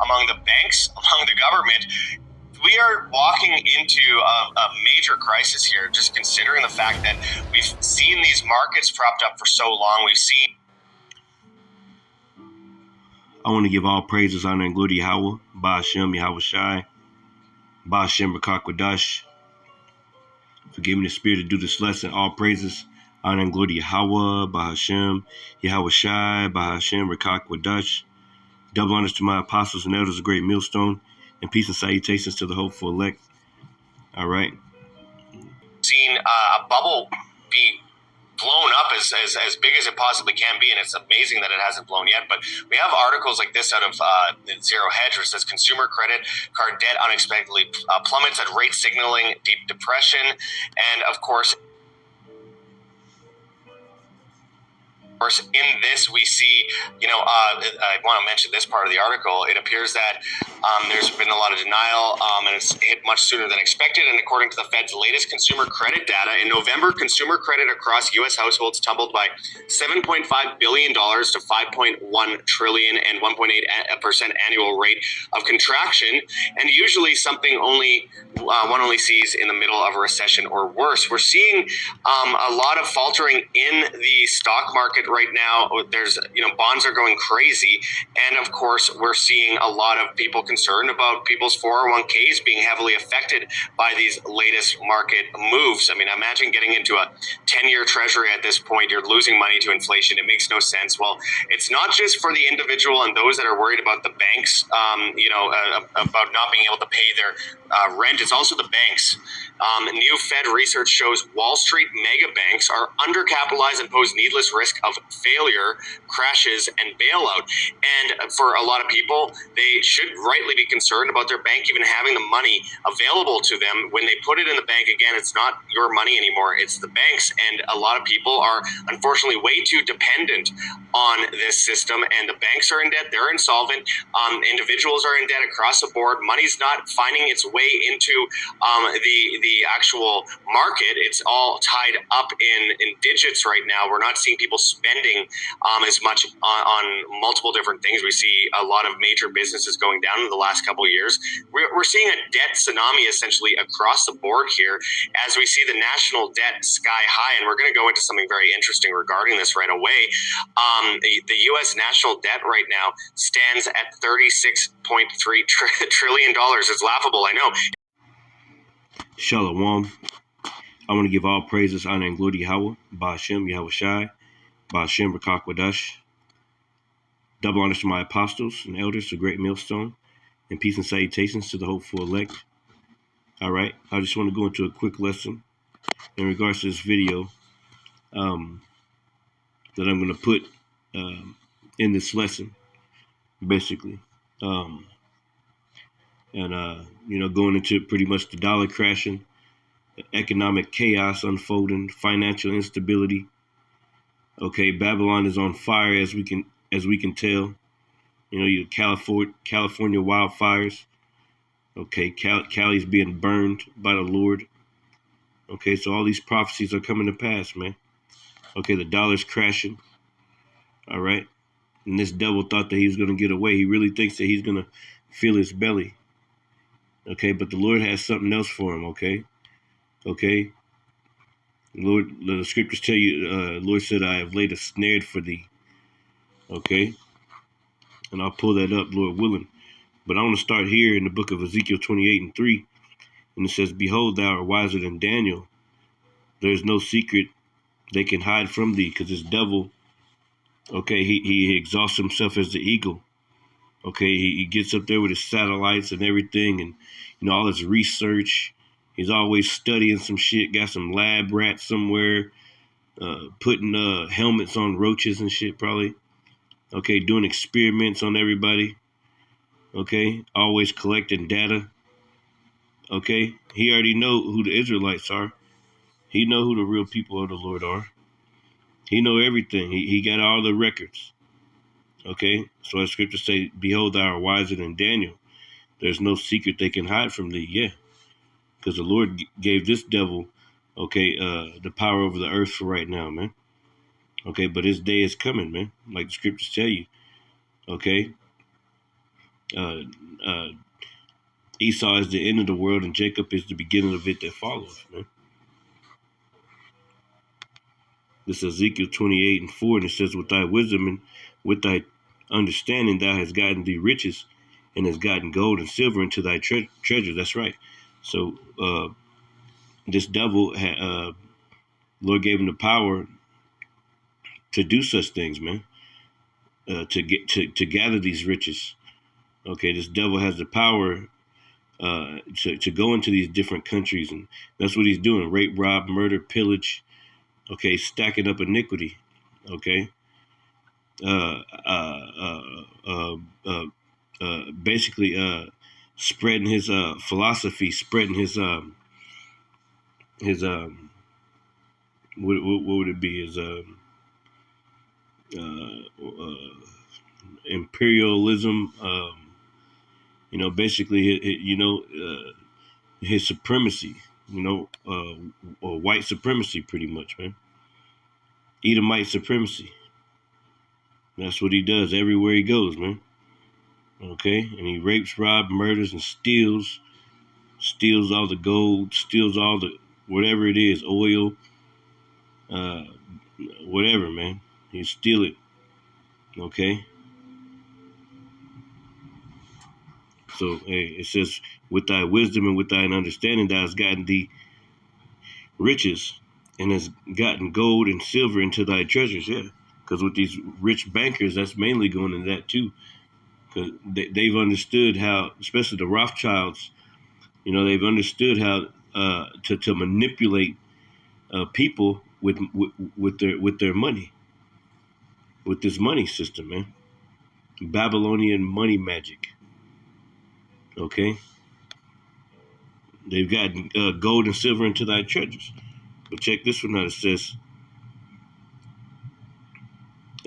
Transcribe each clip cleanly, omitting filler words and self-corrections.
among the banks, among the government. We are walking into a major crisis here, just considering the fact that we've seen these markets propped up for so long. We've seen. I want to give all praises, honor, and glory to Yahweh, Ba'ashem, Yahweh Shai, Ba'ashem, Rakakwadash, for giving me the spirit to do this lesson. All praises, honor, and glory to Yahweh, Ba'ashem, Yahweh Shai, Ba'ashem, Rakakwadash. Double honors to my apostles and elders, a great millstone, and peace and salutations to the hopeful elect. All right. Seen a bubble be blown up as big as it possibly can be, and it's amazing that it hasn't blown yet. But we have articles like this out of Zero Hedge, which says consumer credit card debt unexpectedly plummets at rate signaling deep depression. And of course, in this, we see, I want to mention this part of the article. It appears that there's been a lot of denial, and it's hit much sooner than expected. And according to the Fed's latest consumer credit data, in November, consumer credit across U.S. households tumbled by $7.5 billion to $5.1 trillion and 1.8% annual rate of contraction. And usually something one only sees in the middle of a recession or worse. We're seeing a lot of faltering in the stock market right now. There's, bonds are going crazy. And of course, we're seeing a lot of people concerned about people's 401ks being heavily affected by these latest market moves. I mean, imagine getting into a 10-year treasury at this point. You're losing money to inflation. It makes no sense. Well, it's not just for the individual and those that are worried about the banks, about not being able to pay their rent. It's also the banks. New Fed research shows Wall Street mega banks are undercapitalized and pose needless risk of failure, crashes, and bailout. And for a lot of people, they should rightly be concerned about their bank even having the money available to them. When they put it in the bank, again, it's not your money anymore, it's the bank's. And a lot of people are unfortunately way too dependent on this system, and the banks are in debt, they're insolvent, individuals are in debt across the board. Money's not finding its way into the actual market. It's all tied up in digits right now. We're not seeing people spending as much on multiple different things. We see a lot of major businesses going down in the last couple of years. We're seeing a debt tsunami essentially across the board here as we see the national debt sky high. And we're going to go into something very interesting regarding this right away. The U.S. national debt right now stands at $36.3 trillion. It's laughable, I know. Shalom. I want to give all praises, honor, and glory to Yahweh, Ba'ashem, Yahweh Shai, Ba'ashem, Rakakwadash. Double honors to my apostles and elders, a great millstone, and peace and salutations to the hopeful elect. All right, I just want to go into a quick lesson in regards to this video that I'm going to put in this lesson, basically. Going into pretty much the dollar crashing, economic chaos unfolding, financial instability. Okay, Babylon is on fire as we can tell. Your California wildfires. Okay, Cali's being burned by the Lord. Okay, so all these prophecies are coming to pass, man. Okay, the dollar's crashing. All right, and this devil thought that he was going to get away. He really thinks that he's going to feel his belly. Okay, but the Lord has something else for him, okay? Okay? Lord, the scriptures tell you, Lord said, I have laid a snare for thee. Okay? And I'll pull that up, Lord willing. But I want to start here in the book of Ezekiel 28:3. And it says, behold, thou art wiser than Daniel. There is no secret they can hide from thee, because this devil, okay, he exalts himself as the eagle. Okay, he gets up there with his satellites and everything, and all his research. He's always studying some shit, got some lab rats somewhere, putting helmets on roaches and shit probably. Okay, doing experiments on everybody. Okay, always collecting data. Okay, he already know who the Israelites are. He know who the real people of the Lord are. He know everything. He got all the records. Okay, so as scripture say, behold, thou art wiser than Daniel. There's no secret they can hide from thee. Yeah, because the Lord gave this devil, okay, the power over the earth for right now, man. Okay, but his day is coming, man, like the scriptures tell you. Okay, Uh, uh, Esau is the end of the world, and Jacob is the beginning of it that follows, man. This is Ezekiel 28:4, and it says, "With thy wisdom and with thy understanding, thou hast gotten thee riches, and hast gotten gold and silver into thy treasure." That's right. So this devil, Lord gave him the power to do such things, man. To gather these riches. Okay, this devil has the power to go into these different countries, and that's what he's doing: rape, rob, murder, pillage. Okay, stacking up iniquity. Okay, uh, uh, uh, uh, uh, basically spreading his philosophy, spreading his what would it be, his imperialism. Basically, his supremacy. Or white supremacy, pretty much, man. Edomite supremacy. That's what he does everywhere he goes, man. Okay, and he rapes, robs, murders, and steals all the gold, steals all the whatever it is, oil, uh, whatever, man. He steal it. Okay. So hey, it says, "With thy wisdom and with thine understanding, thou hast gotten thee riches, and has gotten gold and silver into thy treasures." Yeah, because with these rich bankers, that's mainly going into that too. Because they've understood how, especially the Rothschilds, they've understood how to manipulate people with their money, with this money system, man. Babylonian money magic. Okay, they've got gold and silver into thy treasures. But check this one out. It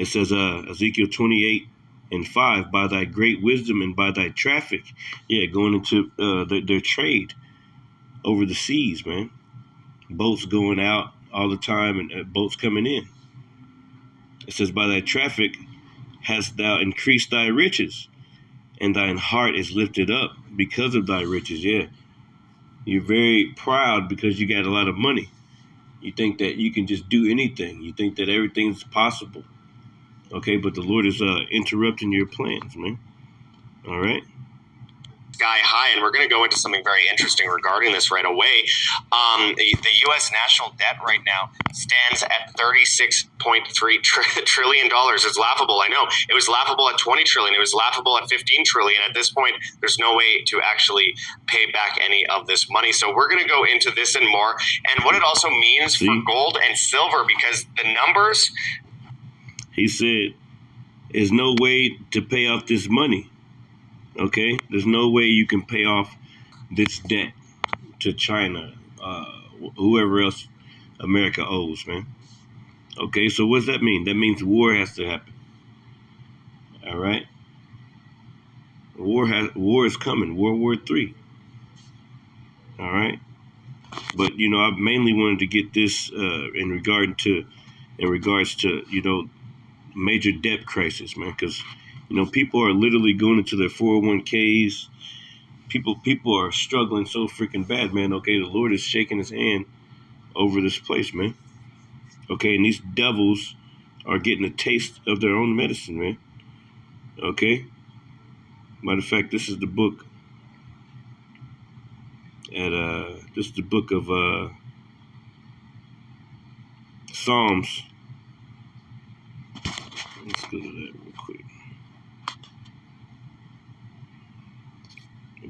says Ezekiel 28:5, by thy great wisdom and by thy traffic, yeah, going into their trade over the seas, man. Boats going out all the time and boats coming in. It says, by thy traffic hast thou increased thy riches, and thine heart is lifted up because of thy riches. Yeah, you're very proud because you got a lot of money. You think that you can just do anything. You think that everything's possible. Okay, but the Lord is interrupting your plans, man. All right. Sky high, and we're going to go into something very interesting regarding this right away. The U.S. national debt right now stands at $36.3 trillion. It's laughable. I know it was laughable at 20 trillion. It was laughable at 15 trillion. At this point, there's no way to actually pay back any of this money. So we're going to go into this and more, and what it also means for gold and silver, because the numbers. He said, "There's no way to pay off this money." Okay, there's no way you can pay off this debt to China, whoever else America owes, man. Okay, so what does that mean? That means war has to happen. All right, war is coming. World War III. All right, but I mainly wanted to get this in regards to major debt crisis, man, because people are literally going into their 401ks. People are struggling so freaking bad, man. Okay, the Lord is shaking his hand over this place, man. Okay, and these devils are getting a taste of their own medicine, man. Okay. Matter of fact, this is the book this is the book of Psalms. Let's go to that real quick.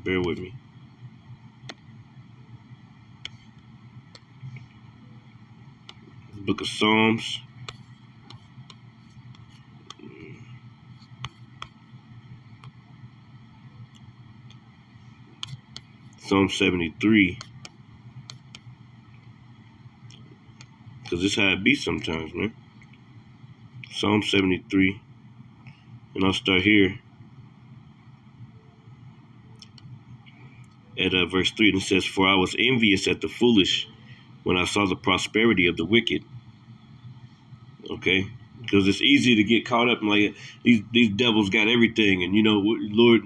Bear with me. The book of Psalms. Psalm 73. Because this is how it be sometimes, man. Psalm 73. And I'll start here at verse 3. And it says, "For I was envious at the foolish when I saw the prosperity of the wicked." Okay. because it's easy to get caught up in like these devils got everything, and Lord,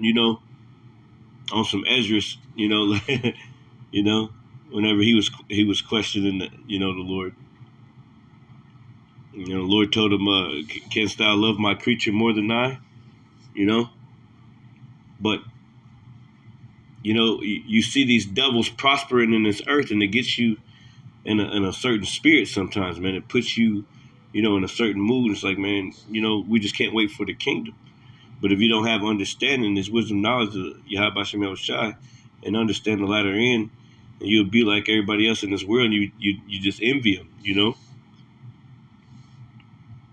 on some Esdras, like, whenever he was questioning the Lord, the Lord told him, "Canst thou love my creature more than I?" But you see these devils prospering in this earth, and it gets you in a certain spirit sometimes, man. It puts you, in a certain mood. It's like, man, we just can't wait for the kingdom. But if you don't have understanding, this wisdom, knowledge of Yahweh Shem Shai, and understand the latter end, and you'll be like everybody else in this world, and you just envy them,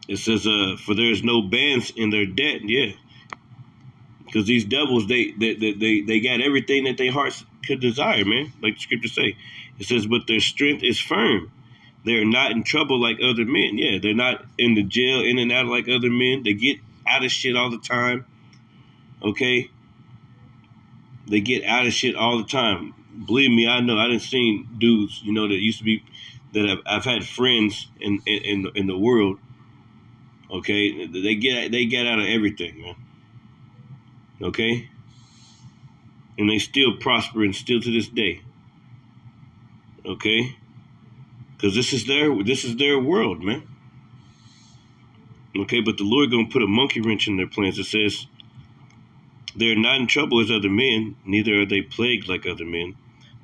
It says, for there is no bands in their debt, yeah. Because these devils, they got everything that their hearts could desire, man. Like the scripture say. It says, but their strength is firm. They're not in trouble like other men. Yeah, they're not in the jail, in and out like other men. They get out of shit all the time. Okay? They get out of shit all the time. Believe me, I know. I done seen dudes, that used to be, that I've had friends in the world. Okay? They get out of everything, man. Okay? And they still prosper and still to this day. Okay? Because this is their world, man. Okay, but the Lord gonna put a monkey wrench in their plans. It says, they are not in trouble as other men, neither are they plagued like other men.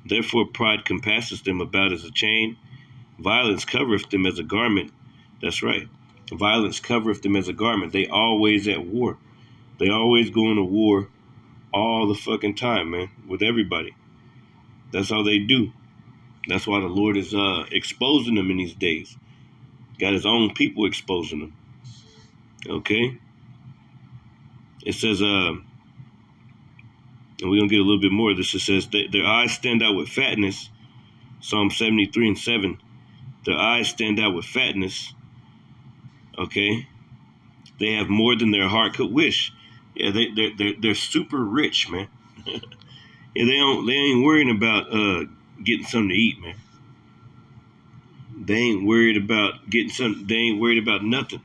Therefore pride compasses them about as a chain. Violence covereth them as a garment. That's right. Violence covereth them as a garment. They always at war. They always going to war all the fucking time, man, with everybody. That's all they do. That's why the Lord is exposing them in these days. Got his own people exposing them. Okay? It says, and we're going to get a little bit more of this. It says, their eyes stand out with fatness. Psalm 73 and 7. Their eyes stand out with fatness. Okay? They have more than their heart could wish. Yeah, they're super rich, man. Yeah, they ain't worrying about getting something to eat, man. They ain't worried about getting something. They ain't worried about nothing.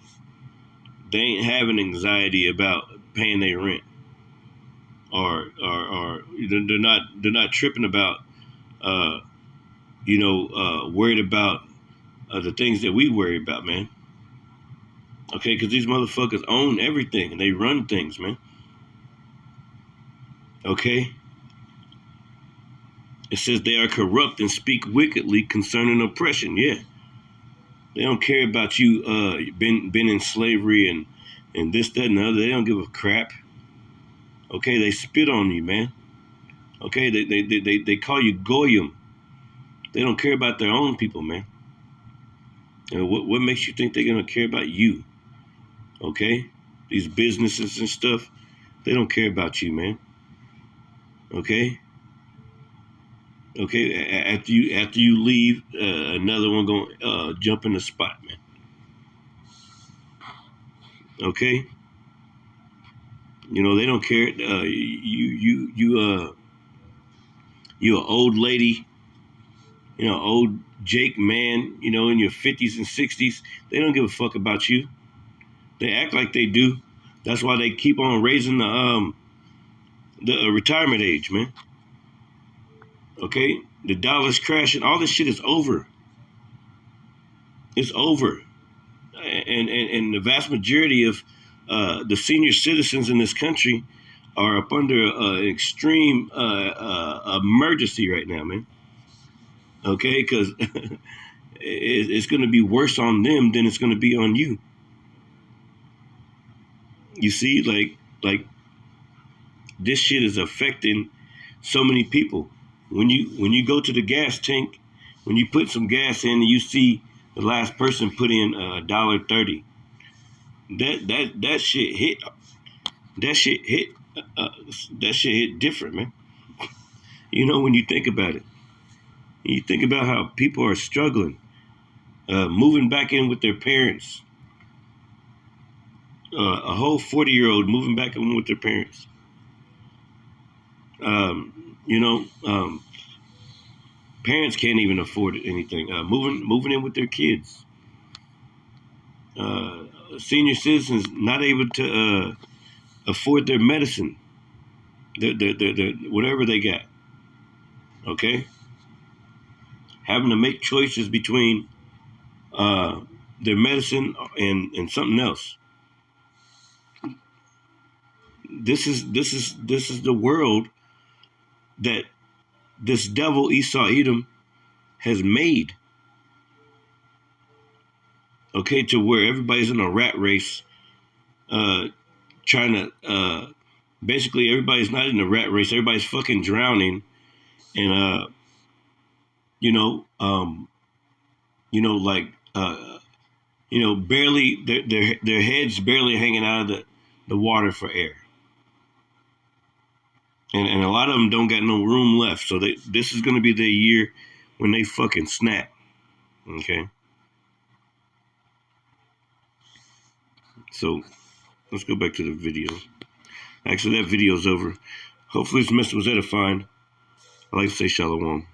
They ain't having anxiety about paying their rent, or they're not tripping about, worried about the things that we worry about, man. Okay, because these motherfuckers own everything and they run things, man. Okay. It says they are corrupt and speak wickedly concerning oppression. Yeah. They don't care about you been in slavery and this, that, and the other. They don't give a crap. Okay, they spit on you, man. Okay, they call you goyim. They don't care about their own people, man. And what makes you think they're gonna care about you? Okay, these businesses and stuff, they don't care about you, man. Okay. Okay, after you leave, another one gonna jump in the spot, man. Okay, they don't care. You an old lady, old Jake man, in your 50s and 60s. They don't give a fuck about you. They act like they do. That's why they keep on raising the retirement age, man. Okay, the dollar's crashing. All this shit is over. It's over, and the vast majority of the senior citizens in this country are up under an extreme emergency right now, man. Okay, because it's going to be worse on them than it's going to be on you. You see, like this shit is affecting so many people. When you go to the gas tank, when you put some gas in and you see the last person put in $1.30, that shit hit. That shit hit. That shit hit different, man. When you think about it, you think about how people are struggling, moving back in with their parents. A whole 40-year-old moving back in with their parents. Parents can't even afford anything. Moving in with their kids. senior citizens not able to afford their medicine, their whatever they got. Okay, having to make choices between their medicine and something else. This is the world that this devil Esau Edom has made. Okay, to where everybody's in a rat race, trying to basically everybody's not in a rat race. Everybody's fucking drowning, and like barely their heads barely hanging out of the water for air. And a lot of them don't got no room left. So this is going to be their year when they fucking snap. Okay. So let's go back to the video. Actually, that video's over. Hopefully this message was edifying. I like to say shalom.